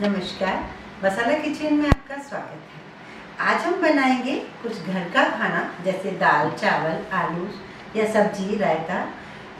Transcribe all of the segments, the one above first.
नमस्कार, मसाला किचन में आपका स्वागत है। आज हम बनाएंगे कुछ घर का खाना जैसे दाल, चावल, आलू या सब्जी, रायता,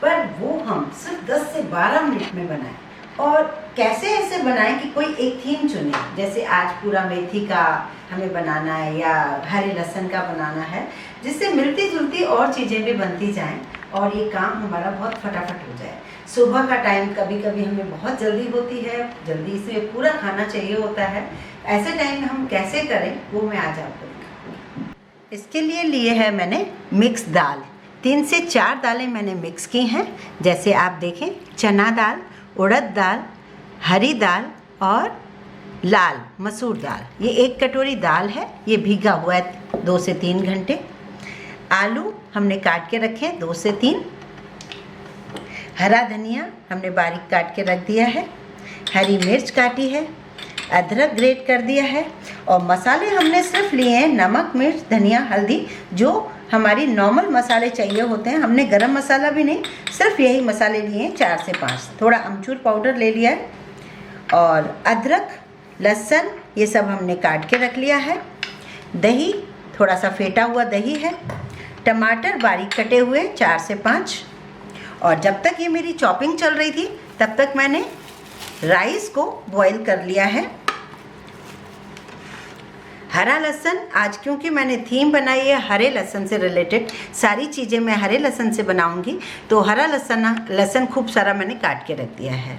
पर वो हम सिर्फ 10 से 12 मिनट में बनाएं। और कैसे ऐसे बनाएं कि कोई एक थीम चुने, जैसे आज पूरा मेथी का हमें बनाना है या हरे लहसुन का बनाना है, जिससे मिलती जुलती और चीज़ें भी बनती जाएं और ये काम हमारा बहुत फटाफट हो जाए। सुबह का टाइम कभी कभी हमें बहुत जल्दी होती है, जल्दी से पूरा खाना चाहिए होता है। ऐसे टाइम में हम कैसे करें वो मैं आज आपको दिखाऊंगी। इसके लिए है मैंने मिक्स दाल, 3 से 4 दालें मैंने मिक्स की हैं। जैसे आप देखें, चना दाल, उड़द दाल, हरी दाल और लाल मसूर दाल। ये 1 कटोरी दाल है, ये भीगा हुआ है 2 से 3 घंटे। आलू हमने काट के रखे 2 से 3। हरा धनिया हमने बारीक काट के रख दिया है। हरी मिर्च काटी है। अदरक ग्रेट कर दिया है। और मसाले हमने सिर्फ लिए हैं नमक, मिर्च, धनिया, हल्दी, जो हमारी नॉर्मल मसाले चाहिए होते हैं। हमने गरम मसाला भी नहीं, सिर्फ यही मसाले लिए हैं 4 से 5। थोड़ा अमचूर पाउडर ले लिया है। और अदरक, लहसुन ये सब हमने काट के रख लिया है। दही, थोड़ा सा फेटा हुआ दही है। टमाटर बारीक कटे हुए 4 से 5। और जब तक ये मेरी चॉपिंग चल रही थी तब तक मैंने राइस को बॉईल कर लिया है। हरा लहसुन, आज क्योंकि मैंने थीम बनाई है हरे लहसुन से रिलेटेड, सारी चीज़ें मैं हरे लहसुन से बनाऊंगी, तो हरा लहसुन खूब सारा मैंने काट के रख दिया है।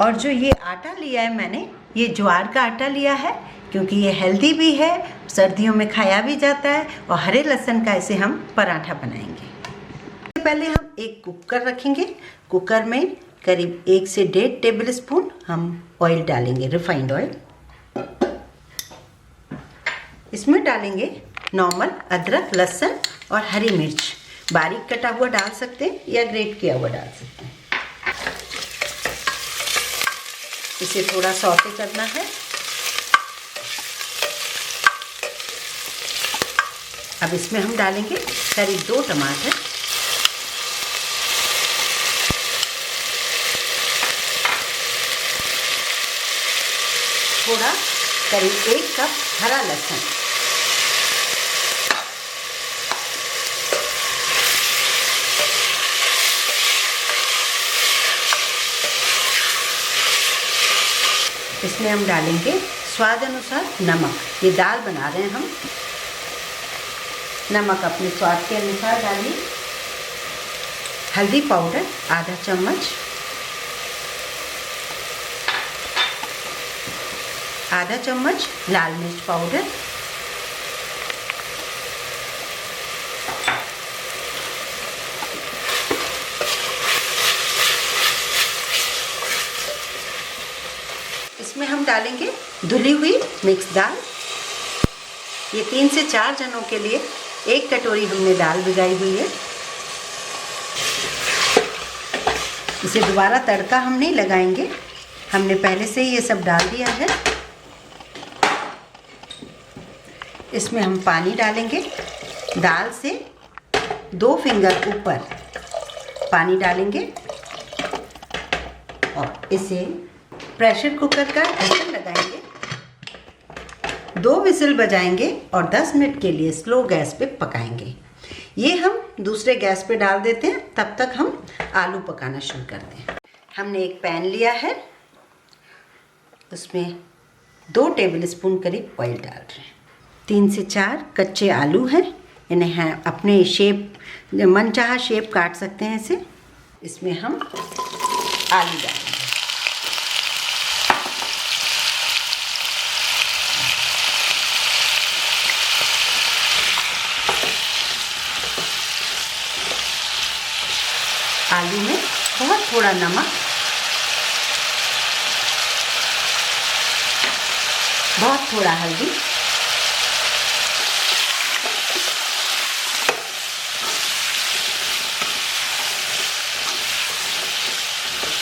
और जो ये आटा लिया है मैंने, ये ज्वार का आटा लिया है, क्योंकि ये हेल्दी भी है, सर्दियों में खाया भी जाता है। और हरे लहसुन का इसे हम पराठा बनाएंगे। पहले हम एक कुकर रखेंगे। कुकर में करीब 1 से 1.5 टेबल स्पून हम ऑयल डालेंगे, रिफाइंड ऑयल। इसमें डालेंगे नॉर्मल अदरक, लहसुन और हरी मिर्च। बारीक कटा हुआ डाल सकते हैं या ग्रेट किया हुआ डाल सकते हैं। इसे थोड़ा सौटे करना है। अब इसमें हम डालेंगे करीब 2 टमाटर, थोड़ा करीब 1 कप हरा लहसुन, इसमें हम डालेंगे स्वाद अनुसार नमक। ये दाल बना रहे हैं हम, नमक अपने स्वाद के अनुसार डालिए। हल्दी पाउडर आधा चम्मच, आधा चम्मच लाल मिर्च पाउडर, इसमें हम डालेंगे धुली हुई मिक्स दाल। ये 3 से 4 जनों के लिए 1 कटोरी हमने दाल भिगाई हुई है। इसे दोबारा तड़का हम नहीं लगाएंगे, हमने पहले से ही ये सब डाल दिया है। इसमें हम पानी डालेंगे, दाल से 2 फिंगर ऊपर पानी डालेंगे और इसे प्रेशर कुकर का ढक्कन लगाएंगे। 2 विसिल बजाएंगे और 10 मिनट के लिए स्लो गैस पे पकाएंगे। ये हम दूसरे गैस पे डाल देते हैं, तब तक हम आलू पकाना शुरू करते हैं। हमने एक पैन लिया है, उसमें 2 टेबल स्पून करीब ऑयल डाल रहे हैं। 3 से 4 कच्चे आलू हैं, इन्हें हैं अपने शेप, मनचाहा शेप काट सकते हैं इसे। इसमें हम आलू डालेंगे। आलू में बहुत थोड़ा नमक, बहुत थोड़ा हल्दी,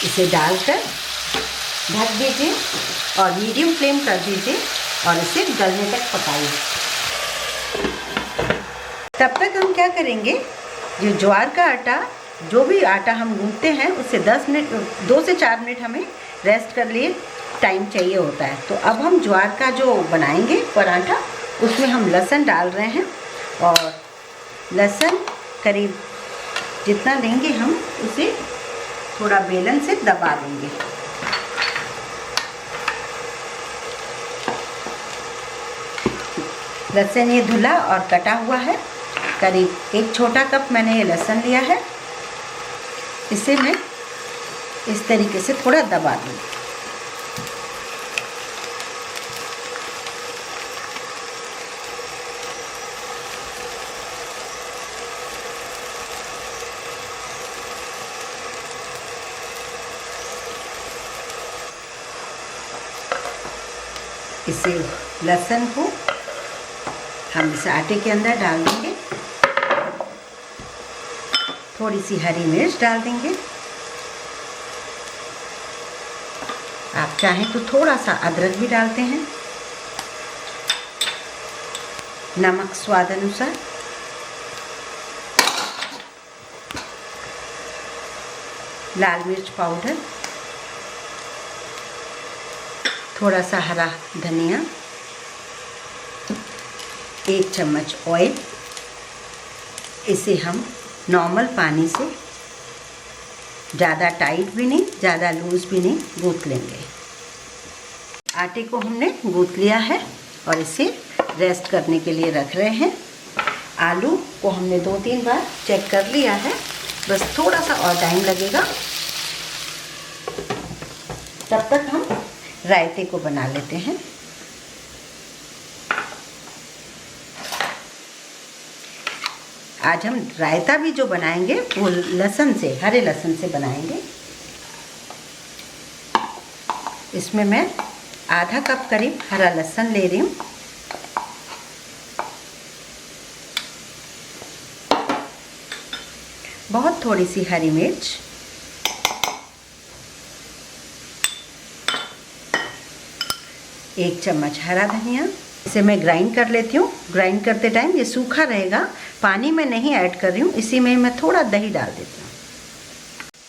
इसे डालकर ढक दीजिए और मीडियम फ्लेम कर दीजिए और इसे गलने तक पकाइए। तब तक हम क्या करेंगे, जो ज्वार का आटा, जो भी आटा हम गूंथते हैं उससे 2 से 4 मिनट हमें रेस्ट कर लिए टाइम चाहिए होता है। तो अब हम ज्वार का जो बनाएंगे पराठा, उसमें हम लहसुन डाल रहे हैं और लहसुन करीब जितना लेंगे हम उसे थोड़ा बेलन से दबा देंगे। लहसुन ये धुला और कटा हुआ है, करीब 1 छोटा कप मैंने ये लहसुन लिया है। इसे मैं इस तरीके से थोड़ा दबा दूँगी। इसे लहसुन को हम इस आटे के अंदर डाल देंगे। थोड़ी सी हरी मिर्च डाल देंगे। आप चाहें तो थोड़ा सा अदरक भी डालते हैं। नमक स्वाद अनुसार। लाल मिर्च पाउडर, थोड़ा सा हरा धनिया, 1 चम्मच ऑयल। इसे हम नॉर्मल पानी से, ज़्यादा टाइट भी नहीं ज़्यादा लूज़ भी नहीं, गूँथ लेंगे। आटे को हमने गूँथ लिया है और इसे रेस्ट करने के लिए रख रहे हैं। आलू को हमने 2-3 बार चेक कर लिया है, बस थोड़ा सा और टाइम लगेगा। तब तक हम रायते को बना लेते हैं। आज हम रायता भी जो बनाएंगे वो लहसुन से, हरे लहसुन से बनाएंगे। इसमें मैं आधा कप करीब हरा लहसुन ले रही हूँ। बहुत थोड़ी सी हरी मिर्च, एक चम्मच हरा धनिया। इसे मैं ग्राइंड कर लेती हूँ। ग्राइंड करते टाइम ये सूखा रहेगा, पानी में नहीं ऐड कर रही हूँ। इसी में मैं थोड़ा दही डाल देती हूँ।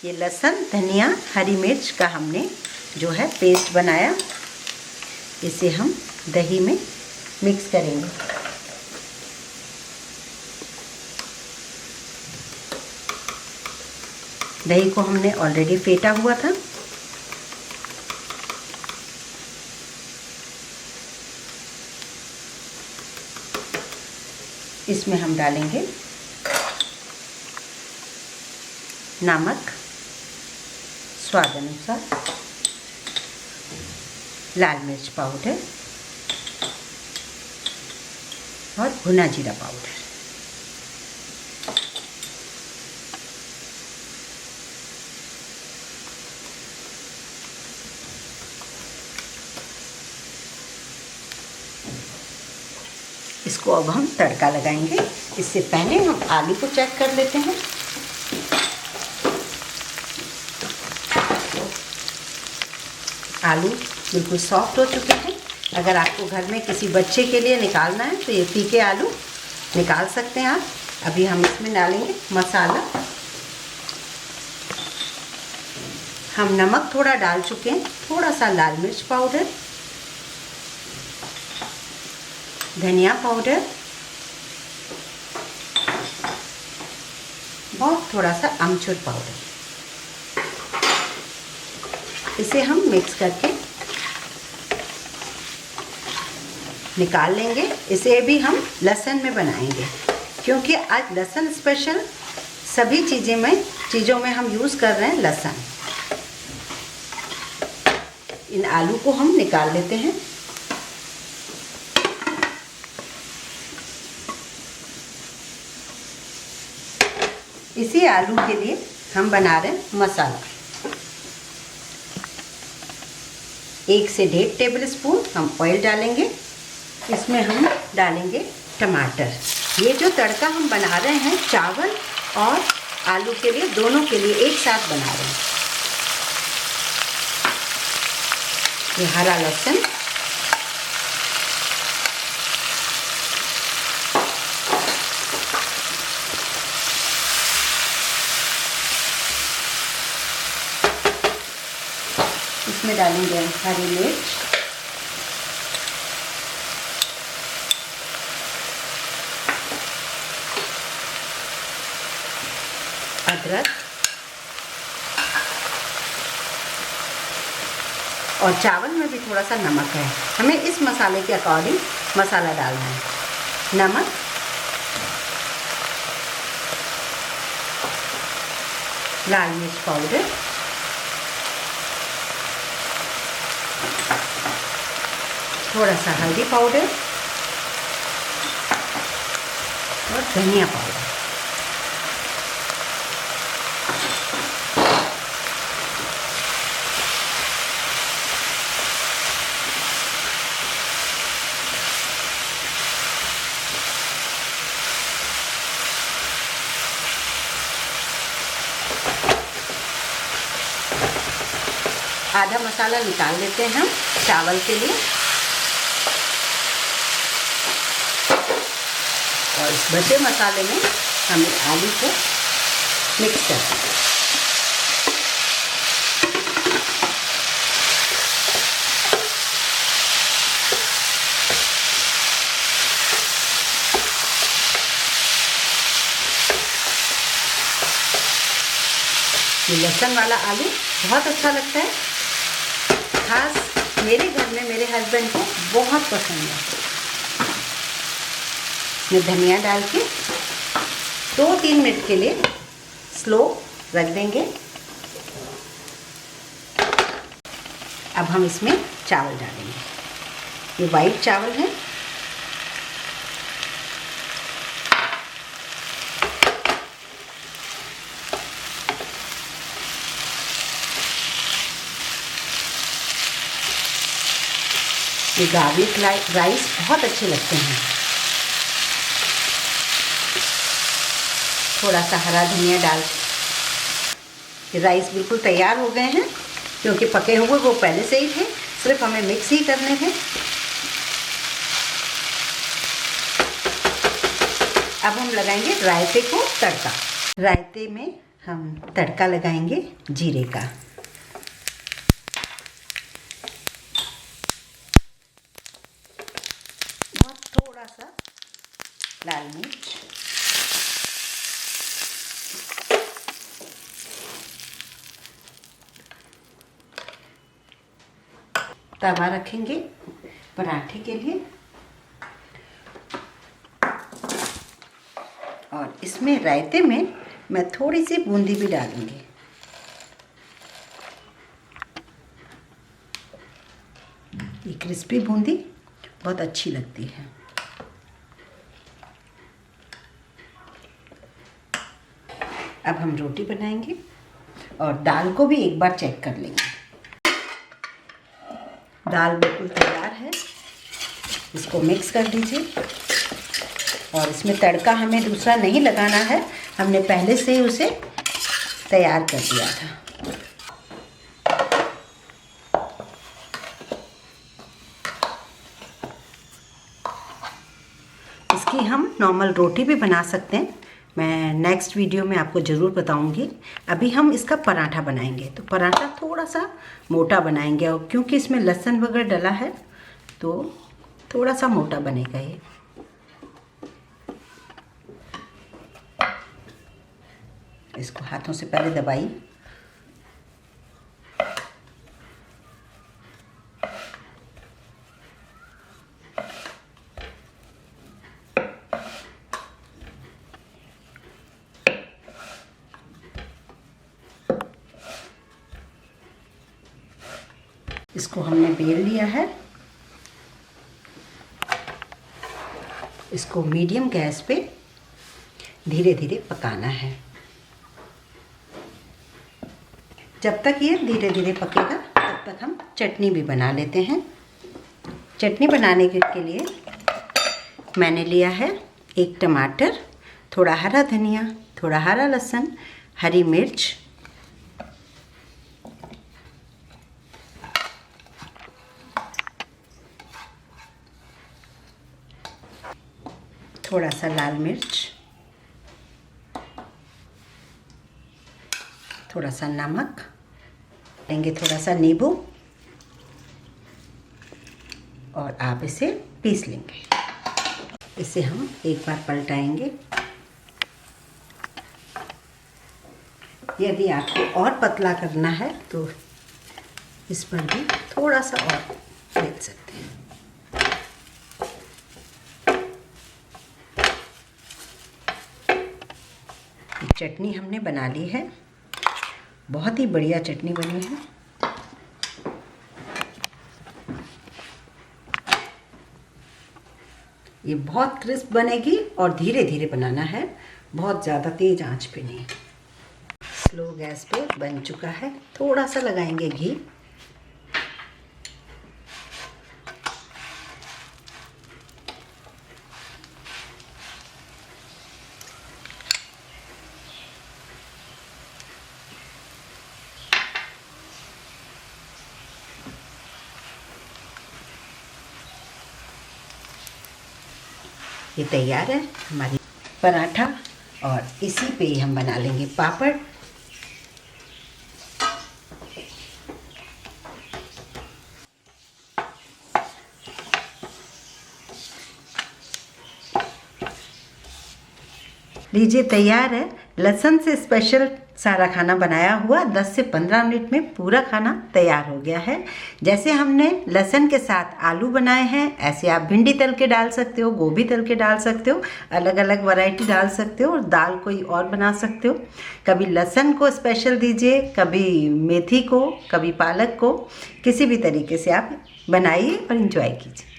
ये लहसुन, धनिया, हरी मिर्च का हमने जो है पेस्ट बनाया, इसे हम दही में मिक्स करेंगे। दही को हमने ऑलरेडी फेंटा हुआ था। इसमें हम डालेंगे नमक स्वाद अनुसार, लाल मिर्च पाउडर और भुना जीरा पाउडर। इसको अब हम तड़का लगाएंगे। इससे पहले हम आलू को चेक कर लेते हैं। आलू बिल्कुल सॉफ्ट हो चुके हैं। अगर आपको घर में किसी बच्चे के लिए निकालना है तो ये फीके आलू निकाल सकते हैं आप। अभी हम इसमें डालेंगे मसाला। हम नमक थोड़ा डाल चुके हैं, थोड़ा सा लाल मिर्च पाउडर, धनिया पाउडर, बहुत थोड़ा सा अमचूर पाउडर। इसे हम मिक्स करके निकाल लेंगे। इसे भी हम लहसुन में बनाएंगे, क्योंकि आज लहसुन स्पेशल सभी चीज़ों में हम यूज़ कर रहे हैं लहसुन। इन आलू को हम निकाल लेते हैं। इसी आलू के लिए हम बना रहे हैं मसाला। 1 से 1.5 टेबल स्पून हम ऑयल डालेंगे। इसमें हम डालेंगे टमाटर। ये जो तड़का हम बना रहे हैं चावल और आलू के लिए, दोनों के लिए एक साथ बना रहे हैं। ये हरा लहसुन, इसमें डालेंगे हम हरी मिर्च, अदरक और चावल में भी थोड़ा सा नमक है। हमें इस मसाले के अकॉर्डिंग मसाला डालना है। नमक, लाल मिर्च पाउडर, थोड़ा सा हल्दी पाउडर और धनिया पाउडर। आधा मसाला निकाल लेते हैं हम चावल के लिए और इस बचे मसाले में हम आलू को मिक्स करते हैं। ये लहसुन वाला आलू बहुत अच्छा लगता है, खास मेरे घर में मेरे हस्बैंड को बहुत पसंद है। इसमें धनिया डाल के 2-3 मिनट के लिए स्लो रख देंगे। अब हम इसमें चावल डालेंगे। ये वाइट चावल है। ये गार्लिक राइस बहुत अच्छे लगते हैं। थोड़ा सा हरा धनिया डाल के राइस बिल्कुल तैयार हो गए हैं, क्योंकि पके हुए वो पहले से ही थे, सिर्फ हमें मिक्स ही करने हैं। अब हम लगाएंगे रायते को तड़का। रायते में हम तड़का लगाएंगे जीरे का। थोड़ा सा लाल मिर्च, तवा रखेंगे पराठे के लिए और इसमें रायते में मैं थोड़ी सी बूंदी भी डालूंगी। ये क्रिस्पी बूंदी बहुत अच्छी लगती है। अब हम रोटी बनाएंगे और दाल को भी एक बार चेक कर लेंगे। दाल बिल्कुल तैयार है। इसको मिक्स कर दीजिए और इसमें तड़का हमें दूसरा नहीं लगाना है, हमने पहले से ही उसे तैयार कर दिया था। इसकी हम नॉर्मल रोटी भी बना सकते हैं, मैं नेक्स्ट वीडियो में आपको ज़रूर बताऊंगी। अभी हम इसका पराठा बनाएंगे, तो पराठा थोड़ा सा मोटा बनाएंगे और क्योंकि इसमें लहसुन वगैरह डला है तो थोड़ा सा मोटा बनेगा ये। इसको हाथों से पहले दबाइए। इसको हमने बेल लिया है। इसको मीडियम गैस पे धीरे धीरे पकाना है। जब तक ये धीरे धीरे पकेगा तब तक हम चटनी भी बना लेते हैं। चटनी बनाने के लिए मैंने लिया है 1 टमाटर, थोड़ा हरा धनिया, थोड़ा हरा लहसुन, हरी मिर्च, थोड़ा सा लाल मिर्च, थोड़ा सा नमक, लेंगे थोड़ा सा नींबू और आप इसे पीस लेंगे। इसे हम एक बार पलटाएंगे। यदि आपको और पतला करना है तो इस पर भी थोड़ा सा और फेंट सकते हैं। चटनी हमने बना ली है, बहुत ही बढ़िया चटनी बनी है। ये बहुत क्रिस्प बनेगी और धीरे धीरे बनाना है, बहुत ज़्यादा तेज आंच पे नहीं। स्लो गैस पे बन चुका है। थोड़ा सा लगाएंगे घी। ये तैयार है हमारी पराठा, और इसी पे ही हम बना लेंगे पापड़। लीजिए तैयार है। लहसुन से स्पेशल सारा खाना बनाया हुआ 10 से 15 मिनट में पूरा खाना तैयार हो गया है। जैसे हमने लहसुन के साथ आलू बनाए हैं, ऐसे आप भिंडी तल के डाल सकते हो, गोभी तल के डाल सकते हो, अलग अलग वैरायटी डाल सकते हो, और दाल कोई और बना सकते हो। कभी लहसुन को स्पेशल दीजिए, कभी मेथी को, कभी पालक को, किसी भी तरीके से आप बनाइए और एंजॉय कीजिए।